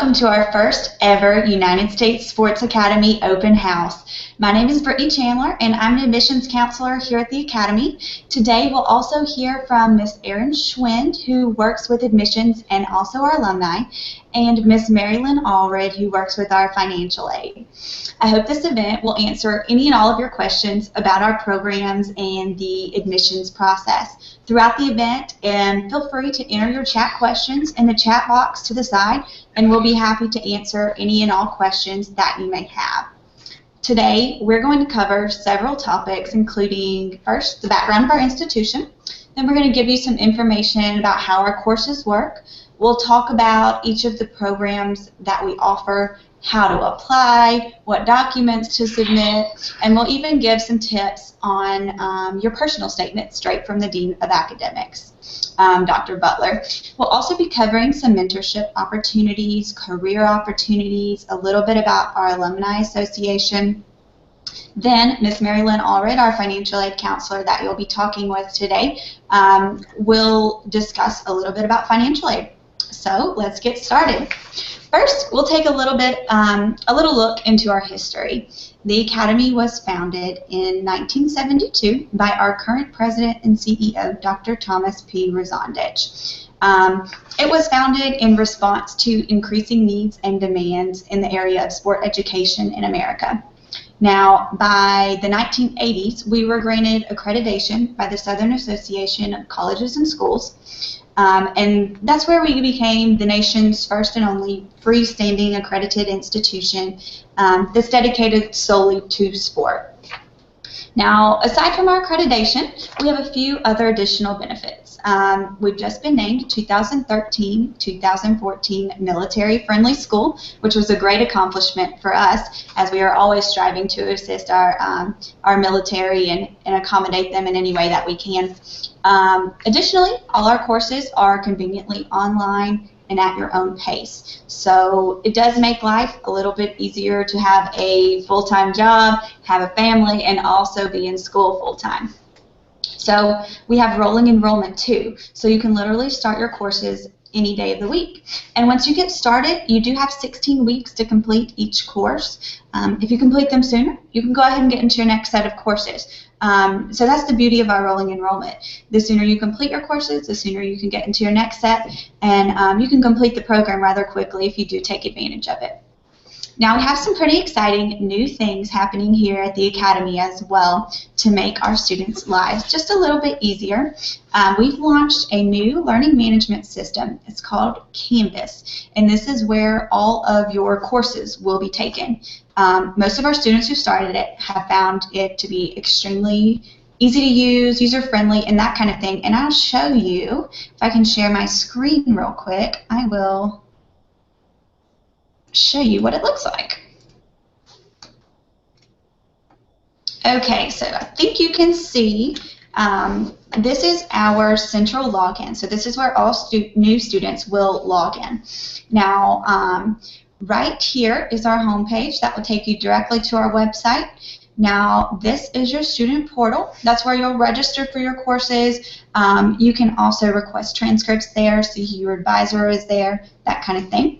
welcome to our first ever United States Sports Academy open house. My name is Brittany Chandler and I'm an admissions counselor here at the Academy. Today we'll also hear from Miss Erin Schwind, who works with admissions and also our alumni, and Miss Marilyn Allred, who works with our financial aid. I hope this event will answer any and all of your questions about our programs and the admissions process throughout the event, and feel free to enter your chat questions in the chat box to the side, and we'll be happy to answer any and all questions that you may have. Today, we're going to cover several topics, including first, the background of our institution. Then we're going to give you some information about how our courses work. We'll talk about each of the programs that we offer, how to apply, what documents to submit, and we'll even give some tips on your personal statement straight from the Dean of Academics, Dr. Butler. We'll also be covering some mentorship opportunities, career opportunities, a little bit about our Alumni Association. Then Ms. Marilyn Allred, our financial aid counselor that you'll be talking with today, will discuss a little bit about financial aid. So let's get started. First, we'll take a little look into our history. The Academy was founded in 1972 by our current president and CEO, Dr. Thomas P. Rosandich. It was founded in response to increasing needs and demands in the area of sport education in America. Now, by the 1980s, we were granted accreditation by the Southern Association of Colleges and Schools. And that's where we became the nation's first and only freestanding accredited institution that's dedicated solely to sport. Now, aside from our accreditation, we have a few other additional benefits. We've just been named 2013-2014 Military Friendly School, which was a great accomplishment for us, as we are always striving to assist our military and accommodate them in any way that we can. Additionally, all our courses are conveniently online and at your own pace. So it does make life a little bit easier to have a full-time job, have a family, and also be in school full-time. So we have rolling enrollment too. So you can literally start your courses any day of the week. And once you get started, you do have 16 weeks to complete each course. If you complete them sooner, you can go ahead and get into your next set of courses. So that's the beauty of our rolling enrollment. The sooner you complete your courses, the sooner you can get into your next set, and you can complete the program rather quickly if you do take advantage of it. Now, we have some pretty exciting new things happening here at the Academy as well to make our students' lives just a little bit easier. We've launched a new learning management system. It's called Canvas, and this is where all of your courses will be taken. Most of our students who started it have found it to be extremely easy to use, user-friendly, and that kind of thing. And I'll show you, if I can share my screen real quick, I will show you what it looks like. Okay, so I think you can see this is our central login. So this is where all new students will log in. Now, right here is our home page. That will take you directly to our website. Now, this is your student portal. That's where you'll register for your courses. You can also request transcripts there, see who your advisor is there, that kind of thing.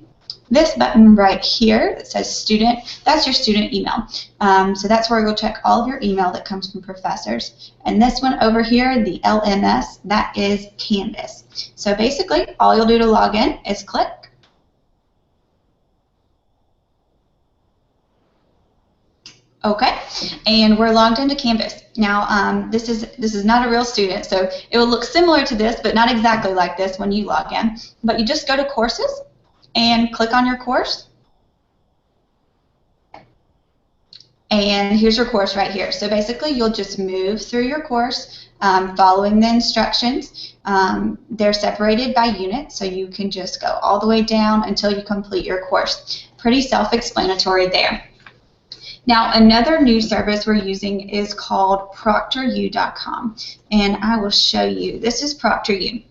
This button right here that says student, that's your student email. So that's where you'll check all of your email that comes from professors. And this one over here, the LMS, that is Canvas. So basically, all you'll do to log in is click. Okay, and we're logged into Canvas. Now, this is not a real student, so it will look similar to this, but not exactly like this when you log in. But you just go to Courses and click on your course. And here's your course right here. So basically, you'll just move through your course following the instructions. They're separated by unit, so you can just go all the way down until you complete your course. Pretty self-explanatory there. Now, another new service we're using is called ProctorU.com, and I will show you. This is ProctorU.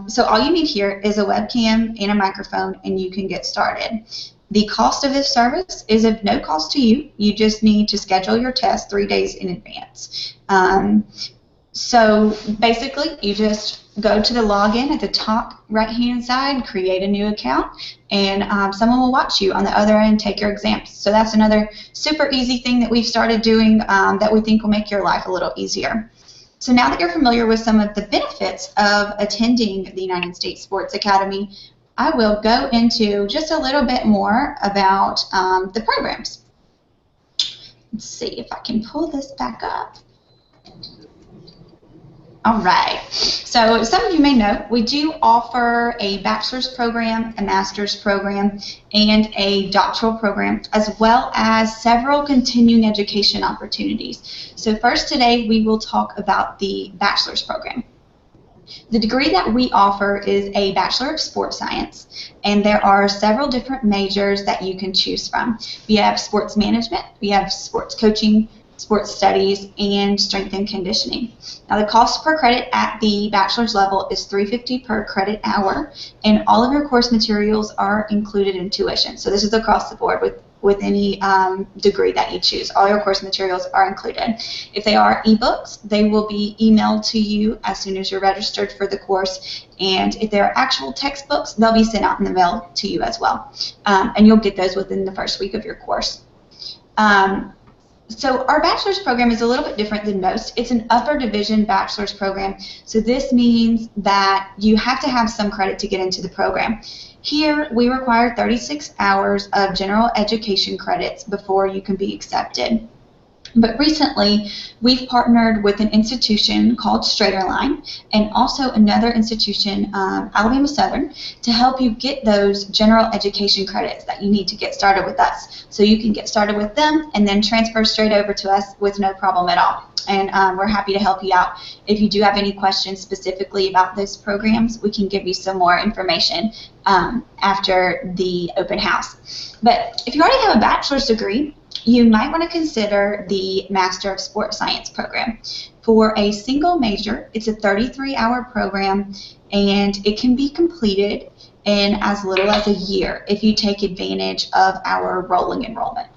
So all you need here is a webcam and a microphone, and you can get started. The cost of this service is of no cost to you. You just need to schedule your test 3 days in advance. So basically, you just go to the login at the top right-hand side, create a new account, and someone will watch you on the other end take your exams. So that's another super easy thing that we've started doing that we think will make your life a little easier. So now that you're familiar with some of the benefits of attending the United States Sports Academy, I will go into just a little bit more about the programs. Let's see if I can pull this back up. All right, so some of you may know we do offer a bachelor's program, a master's program, and a doctoral program, as well as several continuing education opportunities. So first today we will talk about the bachelor's program. The degree that we offer is a Bachelor of Sports Science, and there are several different majors that you can choose from. We have sports management, we have sports coaching, sports studies, and strength and conditioning. Now the cost per credit at the bachelor's level is $350 per credit hour, and all of your course materials are included in tuition. So this is across the board with any degree that you choose. All your course materials are included. If they are ebooks, they will be emailed to you as soon as you're registered for the course, and if they're actual textbooks, they'll be sent out in the mail to you as well, and you'll get those within the first week of your course. So our bachelor's program is a little bit different than most. It's an upper division bachelor's program, so this means that you have to have some credit to get into the program. Here we require 36 hours of general education credits before you can be accepted. But recently, we've partnered with an institution called Straighterline and also another institution, Alabama Southern, to help you get those general education credits that you need to get started with us. So you can get started with them and then transfer straight over to us with no problem at all. And we're happy to help you out. If you do have any questions specifically about those programs, we can give you some more information after the open house. But if you already have a bachelor's degree, you might want to consider the Master of Sports Science program. For a single major, it's a 33-hour program, and it can be completed in as little as a year if you take advantage of our rolling enrollment.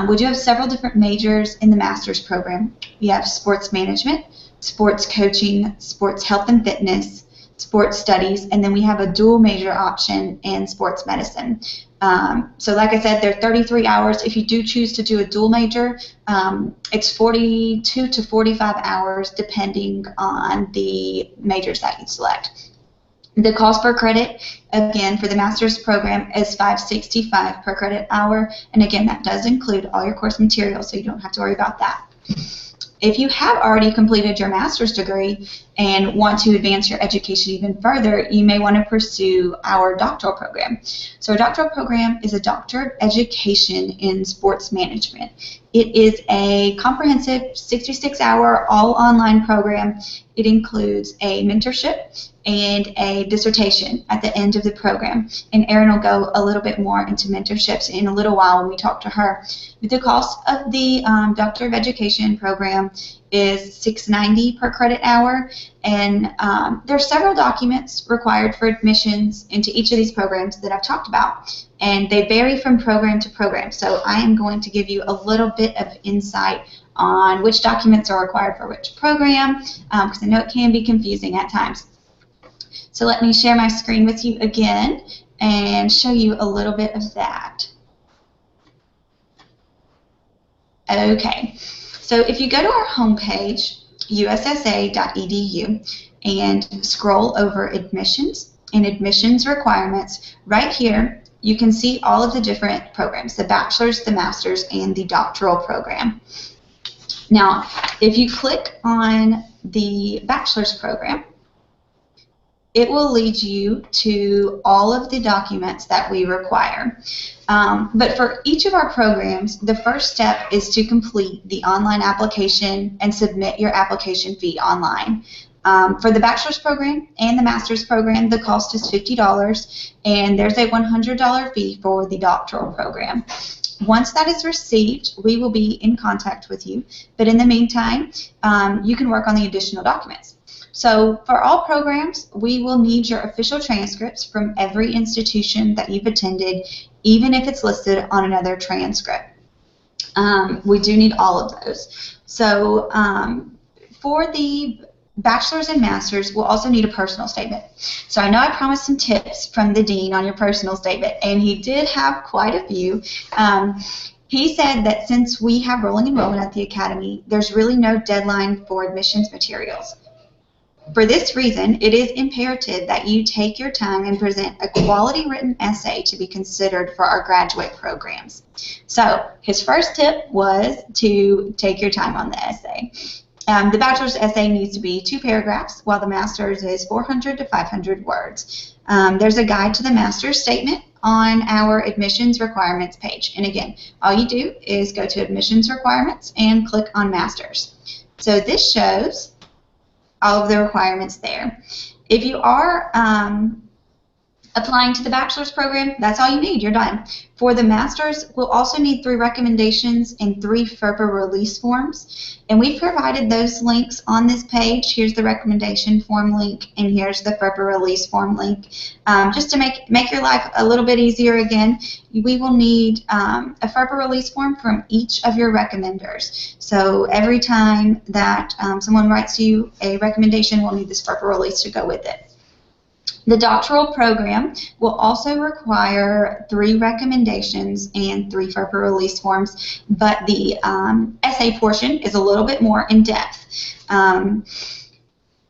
We do have several different majors in the master's program. We have sports management, sports coaching, sports health and fitness, sports studies, and then we have a dual major option in sports medicine. So like I said, they're 33 hours. If you do choose to do a dual major, it's 42 to 45 hours depending on the majors that you select. The cost per credit, again, for the master's program is $565 per credit hour, and again, that does include all your course materials, so you don't have to worry about that. If you have already completed your master's degree and want to advance your education even further, you may want to pursue our doctoral program. So our doctoral program is a Doctor of Education in Sports Management. It is a comprehensive 66-hour all-online program. It includes a mentorship and a dissertation at the end of the program. And Erin will go a little bit more into mentorships in a little while when we talk to her. But the cost of the Doctor of Education program is $690 per credit hour, and there are several documents required for admissions into each of these programs that I've talked about, and they vary from program to program. So I am going to give you a little bit of insight on which documents are required for which program, because I know it can be confusing at times. So let me share my screen with you again and show you a little bit of that. Okay, so if you go to our homepage, usssa.edu, and scroll over admissions and admissions requirements, right here you can see all of the different programs, the bachelor's, the master's, and the doctoral program. Now, if you click on the bachelor's program, it will lead you to all of the documents that we require. But for each of our programs, the first step is to complete the online application and submit your application fee online. For the bachelor's program and the master's program, the cost is $50, and there's a $100 fee for the doctoral program. Once that is received, we will be in contact with you. But in the meantime, you can work on the additional documents. So for all programs, we will need your official transcripts from every institution that you've attended, even if it's listed on another transcript. We do need all of those. So For the bachelor's and master's, we'll also need a personal statement. So I know I promised some tips from the dean on your personal statement, and he did have quite a few. He said that since we have rolling enrollment at the academy, there's really no deadline for admissions materials. For this reason, it is imperative that you take your time and present a quality written essay to be considered for our graduate programs. So his first tip was to take your time on the essay. The bachelor's essay needs to be 2 paragraphs, while the master's is 400 to 500 words. There's a guide to the master's statement on our admissions requirements page. And again, all you do is go to admissions requirements and click on master's. So this shows all of the requirements there. If you are applying to the bachelor's program, that's all you need. You're done. For the master's, we'll also need 3 recommendations and 3 FERPA release forms. And we've provided those links on this page. Here's the recommendation form link, and here's the FERPA release form link. Just to make your life a little bit easier again, we will need a FERPA release form from each of your recommenders. So every time that someone writes you a recommendation, we'll need this FERPA release to go with it. The doctoral program will also require 3 recommendations and 3 FERPA release forms, but the essay portion is a little bit more in depth.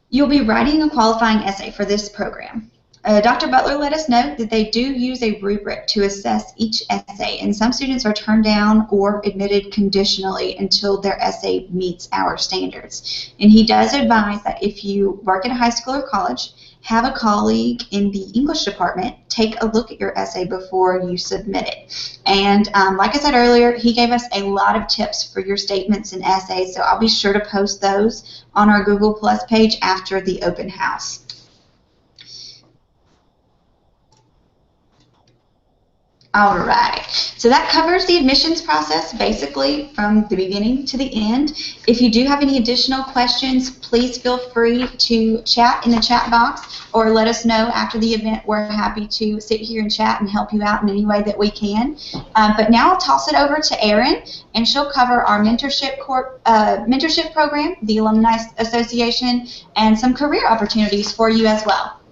You'll be writing a qualifying essay for this program. Dr. Butler let us know that they do use a rubric to assess each essay, and some students are turned down or admitted conditionally until their essay meets our standards. And he does advise that if you work at a high school or college, have a colleague in the English department take a look at your essay before you submit it. And like I said earlier, he gave us a lot of tips for your statements and essays, so I'll be sure to post those on our Google Plus page after the open house. All right, so that covers the admissions process basically from the beginning to the end. If you do have any additional questions, please feel free to chat in the chat box or let us know after the event. We're happy to sit here and chat and help you out in any way that we can. But now I'll toss it over to Erin, and she'll cover our mentorship program, the Alumni Association, and some career opportunities for you as well.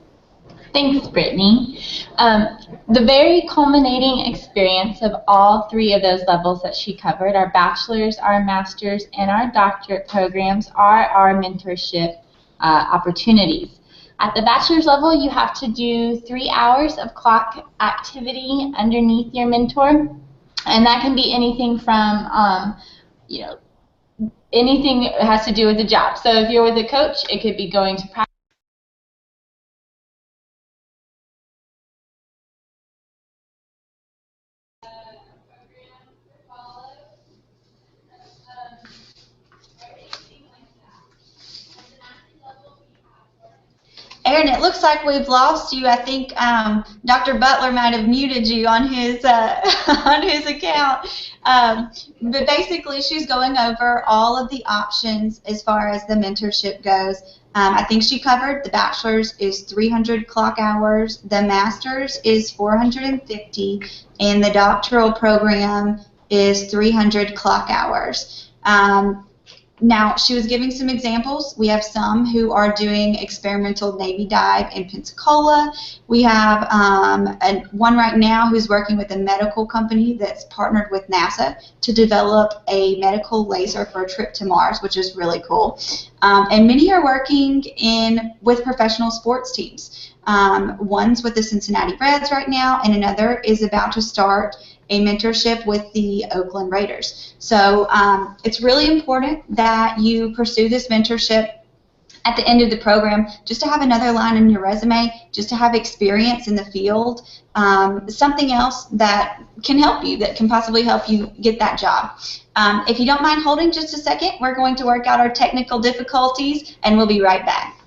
Thanks, Brittany. The very culminating experience of all 3 of those levels that she covered, our bachelor's, our master's, and our doctorate programs, are our mentorship opportunities. At the bachelor's level, you have to do 3 hours of clock activity underneath your mentor, and that can be anything from, anything that has to do with the job. So if you're with a coach, it could be going to practice. Erin, it looks like we've lost you. I think Dr. Butler might have muted you on his on his account. But basically, she's going over all of the options as far as the mentorship goes. I think she covered the bachelor's is 300 clock hours, the master's is 450, and the doctoral program is 300 clock hours. Now, she was giving some examples. We have some who are doing experimental Navy dive in Pensacola. We have one right now who's working with a medical company that's partnered with NASA to develop a medical laser for a trip to Mars, which is really cool. And many are working with professional sports teams. One's with the Cincinnati Reds right now, and another is about to start a mentorship with the Oakland Raiders. So it's really important that you pursue this mentorship at the end of the program, just to have another line in your resume, just to have experience in the field, something else that can help you, that can possibly help you get that job. If you don't mind holding just a second, we're going to work out our technical difficulties, and we'll be right back.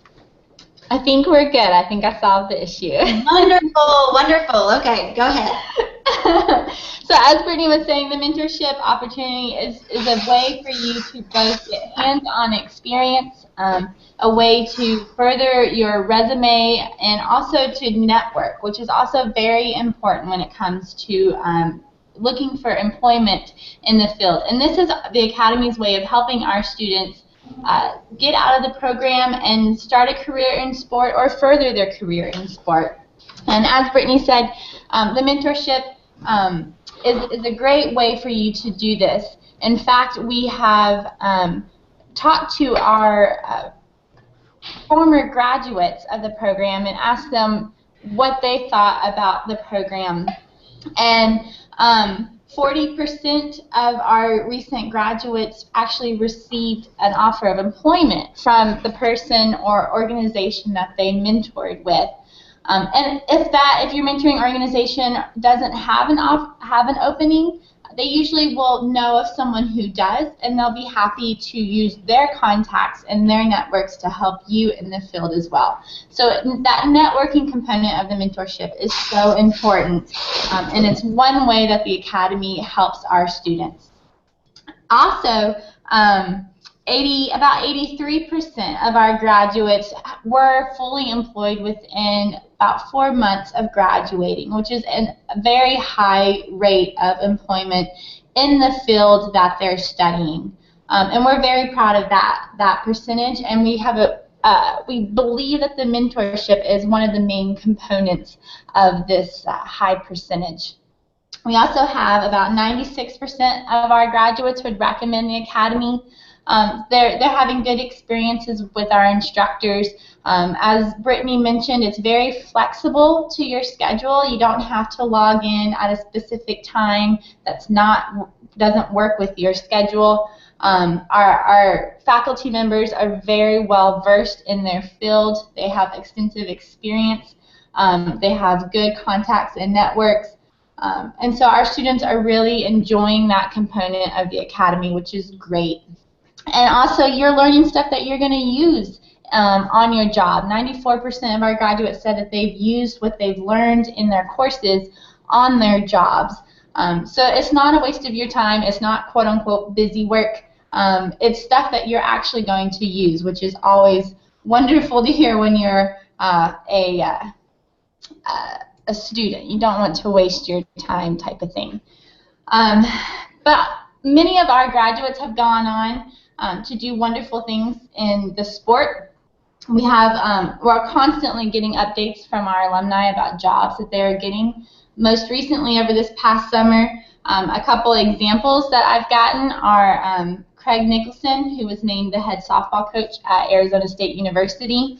I think we're good. I think I solved the issue. Wonderful, wonderful. Okay, go ahead. So as Brittany was saying, the mentorship opportunity is a way for you to both get hands-on experience, a way to further your resume, and also to network, which is also very important when it comes to looking for employment in the field. And this is the Academy's way of helping our students get out of the program and start a career in sport or further their career in sport. And as Brittany said, the mentorship is a great way for you to do this. In fact, we have talked to our former graduates of the program and asked them what they thought about the program. And 40% of our recent graduates actually received an offer of employment from the person or organization that they mentored with. And if your mentoring organization doesn't have an opening, they usually will know of someone who does, and they'll be happy to use their contacts and their networks to help you in the field as well. So that networking component of the mentorship is so important, and it's one way that the Academy helps our students. Also, about 83% of our graduates were fully employed within about 4 months of graduating, which is a very high rate of employment in the field that they're studying. And we're very proud of that percentage, and we believe that the mentorship is one of the main components of this high percentage. We also have about 96% of our graduates would recommend the Academy. They're having good experiences with our instructors. As Brittany mentioned, it's very flexible to your schedule. You don't have to log in at a specific time doesn't work with your schedule. Our faculty members are very well versed in their field. They have extensive experience. They have good contacts and networks. And so our students are really enjoying that component of the Academy, which is great. And also, you're learning stuff that you're going to use on your job. 94% of our graduates said that they've used what they've learned in their courses on their jobs. So it's not a waste of your time. It's not quote-unquote busy work. It's stuff that you're actually going to use, which is always wonderful to hear when you're a student. You don't want to waste your time type of thing. But many of our graduates have gone on to do wonderful things in the sport. We're constantly getting updates from our alumni about jobs that they're getting. Most recently, over this past summer, a couple examples that I've gotten are Craig Nicholson, who was named the head softball coach at Arizona State University.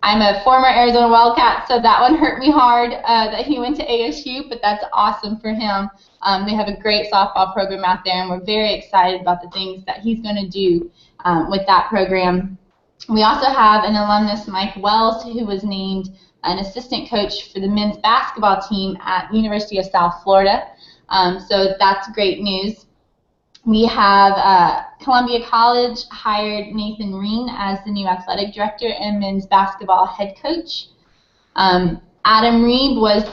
I'm a former Arizona Wildcat, so that one hurt me hard that he went to ASU, but that's awesome for him. They have a great softball program out there, and we're very excited about the things that he's going to do with that program. We also have an alumnus, Mike Wells, who was named an assistant coach for the men's basketball team at University of South Florida. So that's great news. We have Columbia College hired Nathan Reen as the new athletic director and men's basketball head coach. Adam Reed was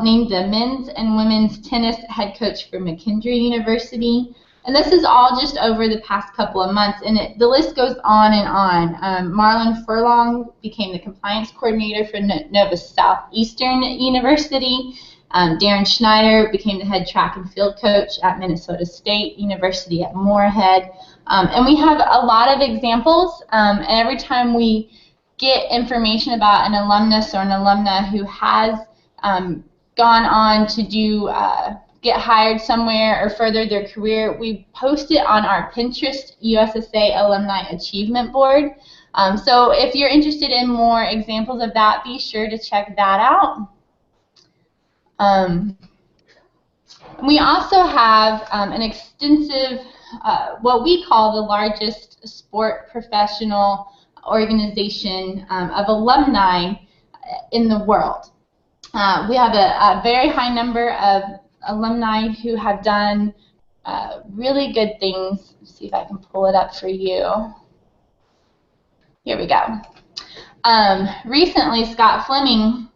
named the men's and women's tennis head coach for McKendree University. And this is all just over the past couple of months, and the list goes on and on. Marlon Furlong became the compliance coordinator for Nova Southeastern University. Darren Schneider became the head track and field coach at Minnesota State University at Moorhead. And we have a lot of examples, and every time we get information about an alumnus or an alumna who has gone on to get hired somewhere or further their career, we post it on our Pinterest USSA Alumni Achievement Board. So if you're interested in more examples of that, be sure to check that out. We also have an extensive, what we call the largest sport professional organization of alumni in the world. We have a very high number of alumni who have done really good things. Let's see if I can pull it up for you. Here we go. Recently, Scott Fleming,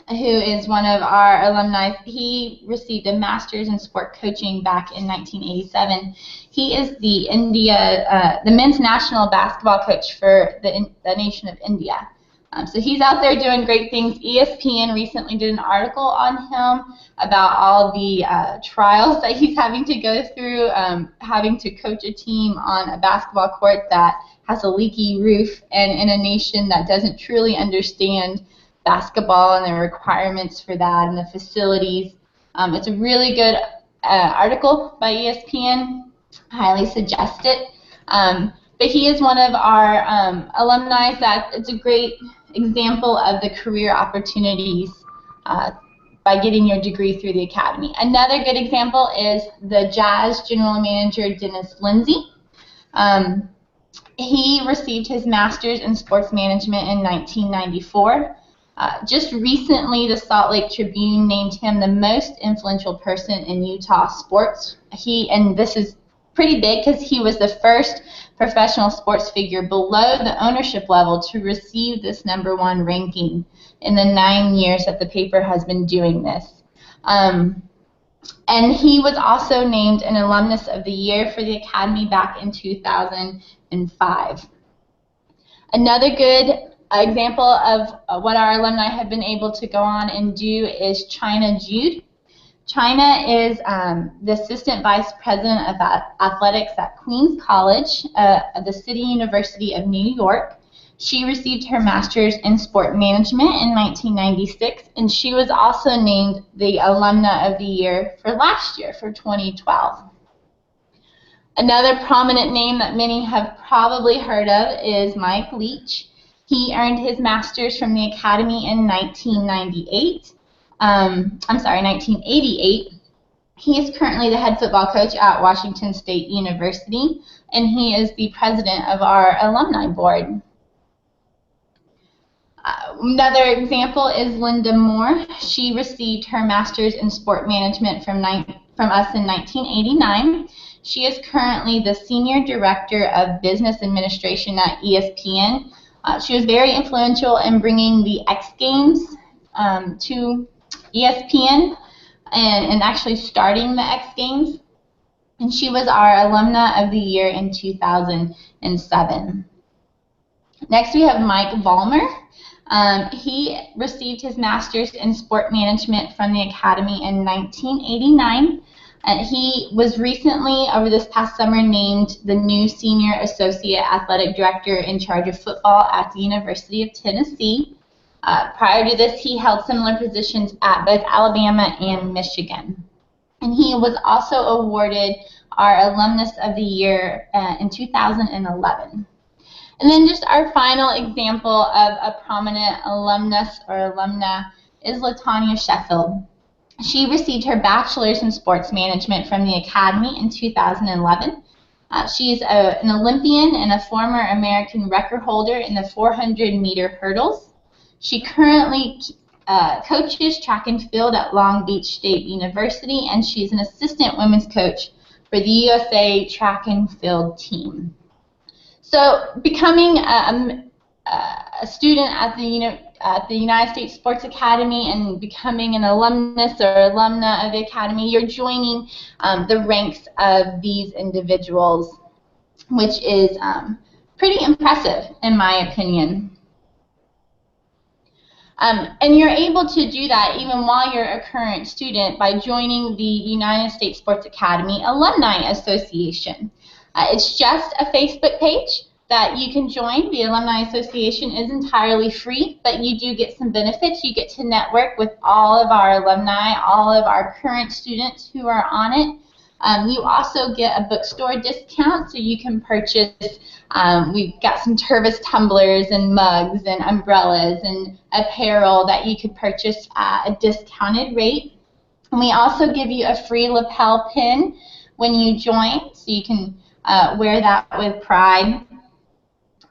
who is one of our alumni, he received a master's in sport coaching back in 1987. He is the men's national basketball coach for the nation of India. So he's out there doing great things. ESPN recently did an article on him about all the trials that he's having to go through, having to coach a team on a basketball court that has a leaky roof, and in a nation that doesn't truly understand basketball and the requirements for that and the facilities. It's a really good article by ESPN. I highly suggest it. But he is one of our alumni that it's a great example of the career opportunities by getting your degree through the academy. Another good example is the Jazz general manager, Dennis Lindsay. He received his master's in sports management in 1994. Just recently, the Salt Lake Tribune named him the most influential person in Utah sports. And this is pretty big because he was the first professional sports figure below the ownership level to receive this #1 ranking in the 9 years that the paper has been doing this. And he was also named an Alumnus of the Year for the Academy back in 2005. Another good example of what our alumni have been able to go on and do is China Jude. China is the Assistant Vice President of Athletics at Queens College, the City University of New York. She received her master's in sport management in 1996, and she was also named the Alumna of the Year for last year, for 2012. Another prominent name that many have probably heard of is Mike Leach. He earned his master's from the Academy in 1988. 1988. He is currently the head football coach at Washington State University, and he is the president of our alumni board. Another example is Linda Moore. She received her master's in sport management from us in 1989. She is currently the senior director of business administration at ESPN. She was very influential in bringing the X Games to ESPN and actually starting the X Games. And she was our Alumna of the Year in 2007. Next we have Mike Vollmer. He received his master's in sport management from the Academy in 1989. He was recently, over this past summer, named the new Senior Associate Athletic Director in charge of football at the University of Tennessee. Prior to this, he held similar positions at both Alabama and Michigan. And he was also awarded our Alumnus of the Year in 2011. And then just our final example of a prominent alumnus or alumna is LaTanya Sheffield. She received her bachelor's in sports management from the Academy in 2011. She's an Olympian and a former American record holder in the 400-meter hurdles. She currently coaches track and field at Long Beach State University, and she's an assistant women's coach for the USA track and field team. So becoming a student at the United States Sports Academy and becoming an alumnus or alumna of the Academy, you're joining the ranks of these individuals, which is pretty impressive in my opinion. And you're able to do that even while you're a current student by joining the United States Sports Academy Alumni Association. It's just a Facebook page that you can join. The Alumni Association is entirely free, but you do get some benefits. You get to network with all of our alumni, all of our current students who are on it. You also get a bookstore discount, so you can purchase, we've got some Tervis tumblers and mugs and umbrellas and apparel that you could purchase at a discounted rate. And we also give you a free lapel pin when you join, so you can wear that with pride.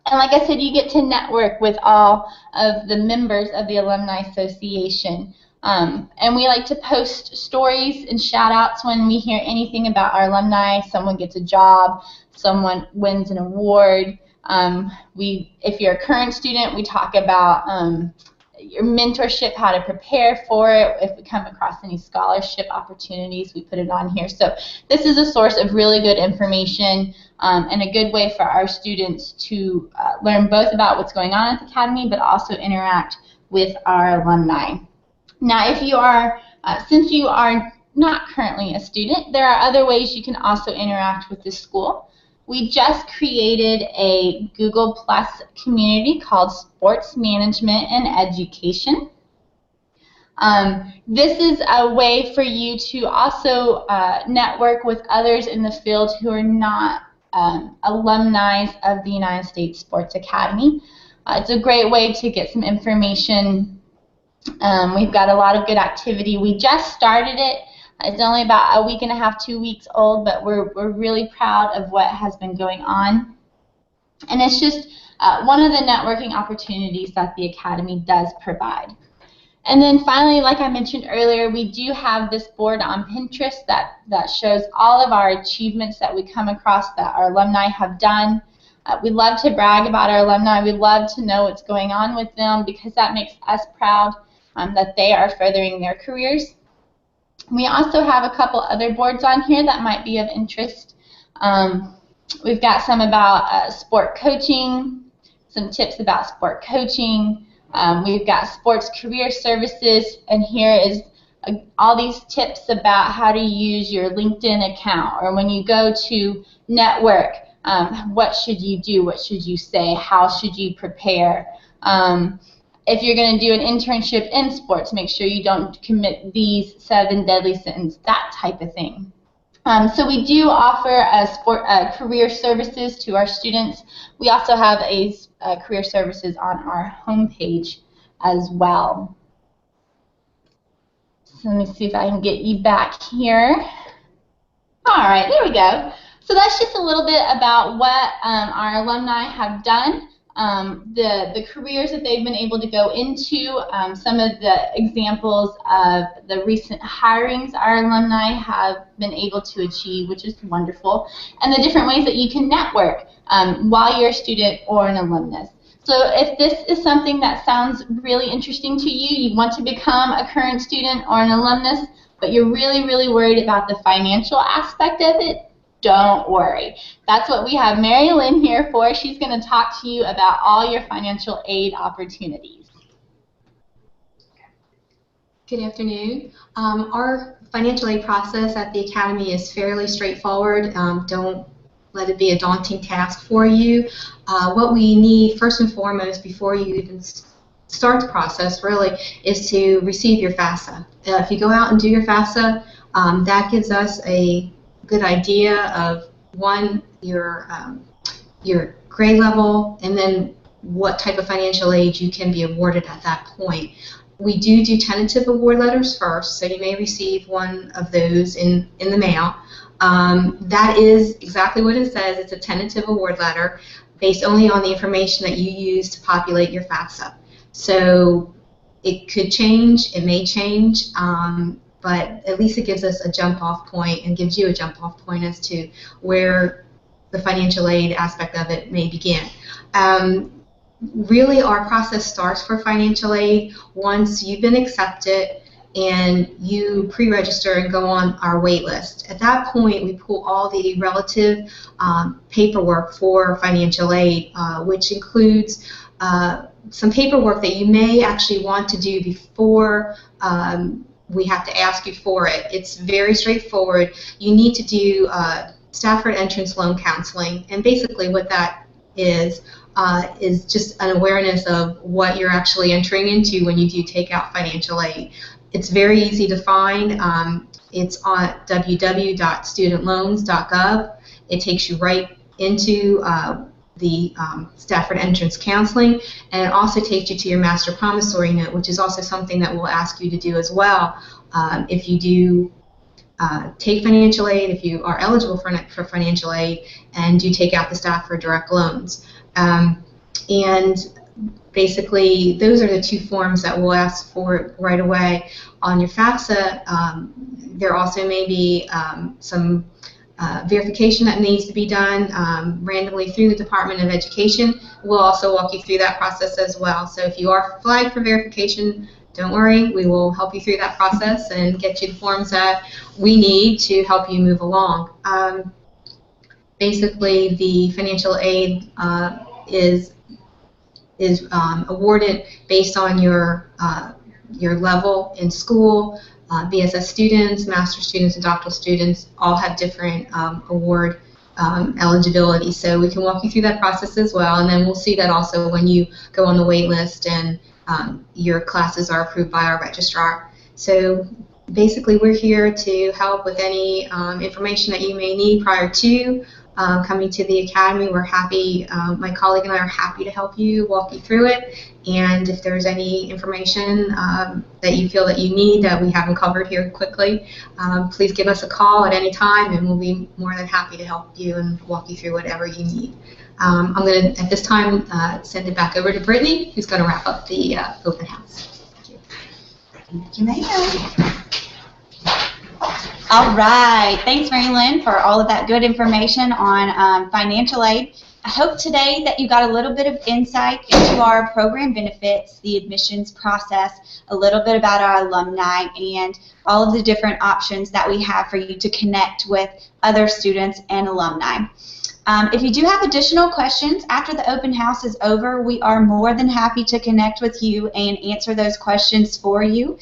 And like I said, you get to network with all of the members of the Alumni Association. And we like to post stories and shout-outs when we hear anything about our alumni. Someone gets a job, someone wins an award. If you're a current student, we talk about your mentorship, how to prepare for it. If we come across any scholarship opportunities, we put it on here. So this is a source of really good information and a good way for our students to learn both about what's going on at the Academy, but also interact with our alumni. Now, if you are, since you are not currently a student, there are other ways you can also interact with the school. We just created a Google Plus community called Sports Management and Education. This is a way for you to also network with others in the field who are not alumni of the United States Sports Academy. It's a great way to get some information. We've got a lot of good activity. We just started it. It's only about a week and a half, 2 weeks old, but we're really proud of what has been going on. And it's just one of the networking opportunities that the Academy does provide. And then finally, like I mentioned earlier, we do have this board on Pinterest that shows all of our achievements that we come across that our alumni have done. We love to brag about our alumni. We love to know what's going on with them because that makes us proud that they are furthering their careers. We also have a couple other boards on here that might be of interest. We've got some about sport coaching, some tips about sport coaching. We've got sports career services, and here is all these tips about how to use your LinkedIn account, or when you go to network, what should you do, what should you say, how should you prepare. If you're going to do an internship in sports, make sure you don't commit these 7 deadly sins, that type of thing. So we do offer career services to our students. We also have a career services on our homepage as well. So let me see if I can get you back here. All right, there we go. So that's just a little bit about what our alumni have done. The careers that they've been able to go into, some of the examples of the recent hirings our alumni have been able to achieve, which is wonderful, and the different ways that you can network while you're a student or an alumnus. So if this is something that sounds really interesting to you, you want to become a current student or an alumnus, but you're really, really worried about the financial aspect of it, don't worry. That's what we have Mary Lynn here for. She's going to talk to you about all your financial aid opportunities. Good afternoon. Our financial aid process at the Academy is fairly straightforward. Don't let it be a daunting task for you. What we need first and foremost before you even start the process really is to receive your FAFSA. If you go out and do your FAFSA, that gives us a good idea of your grade level, and then what type of financial aid you can be awarded at that point. We do tentative award letters first, so you may receive one of those in the mail. That is exactly what it says. It's a tentative award letter based only on the information that you use to populate your FAFSA. So it could change, it may change, but at least it gives us a jump-off point and gives you a jump-off point as to where the financial aid aspect of it may begin. Really, our process starts for financial aid once you've been accepted and you pre-register and go on our wait list. At that point, we pull all the relative paperwork for financial aid, which includes some paperwork that you may actually want to do before we have to ask you for it. It's very straightforward. You need to do Stafford entrance loan counseling, and basically what that is just an awareness of what you're actually entering into when you do take out financial aid. It's very easy to find. It's on www.studentloans.gov. It takes you right into the Stafford entrance counseling, and it also takes you to your master promissory note, which is also something that we'll ask you to do as well if you do take financial aid, if you are eligible for financial aid, and do take out the Stafford direct loans. And basically, those are the two forms that we'll ask for right away. On your FAFSA, there also may be some verification that needs to be done randomly through the Department of Education. We'll also walk you through that process as well. So if you are flagged for verification, don't worry, we will help you through that process and get you the forms that we need to help you move along. Basically, the financial aid is awarded based on your level in school. BSS students, master's students, and doctoral students all have different award eligibility. So we can walk you through that process as well, and then we'll see that also when you go on the wait list and your classes are approved by our registrar. So basically, we're here to help with any information that you may need prior to coming to the Academy. We're happy, my colleague and I are happy to help you, walk you through it, and if there's any information that you feel that you need that we haven't covered here quickly, please give us a call at any time and we'll be more than happy to help you and walk you through whatever you need. I'm going to, at this time, send it back over to Brittany, who's going to wrap up the open house. Thank you, ma'am. All right. Thanks, Mary Lynn, for all of that good information on financial aid. I hope today that you got a little bit of insight into our program benefits, the admissions process, a little bit about our alumni, and all of the different options that we have for you to connect with other students and alumni. If you do have additional questions after the open house is over, we are more than happy to connect with you and answer those questions for you.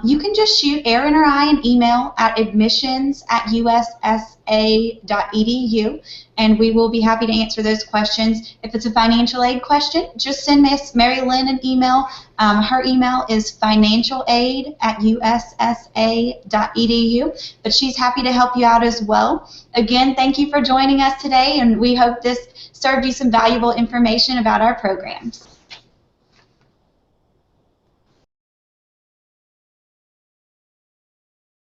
You can just shoot Erin or I an email at admissions@ussa.edu, and we will be happy to answer those questions. If it's a financial aid question, just send Miss Mary Lynn an email. Her email is financialaid@ussa.edu, but she's happy to help you out as well. Again, thank you for joining us today, and we hope this served you some valuable information about our programs.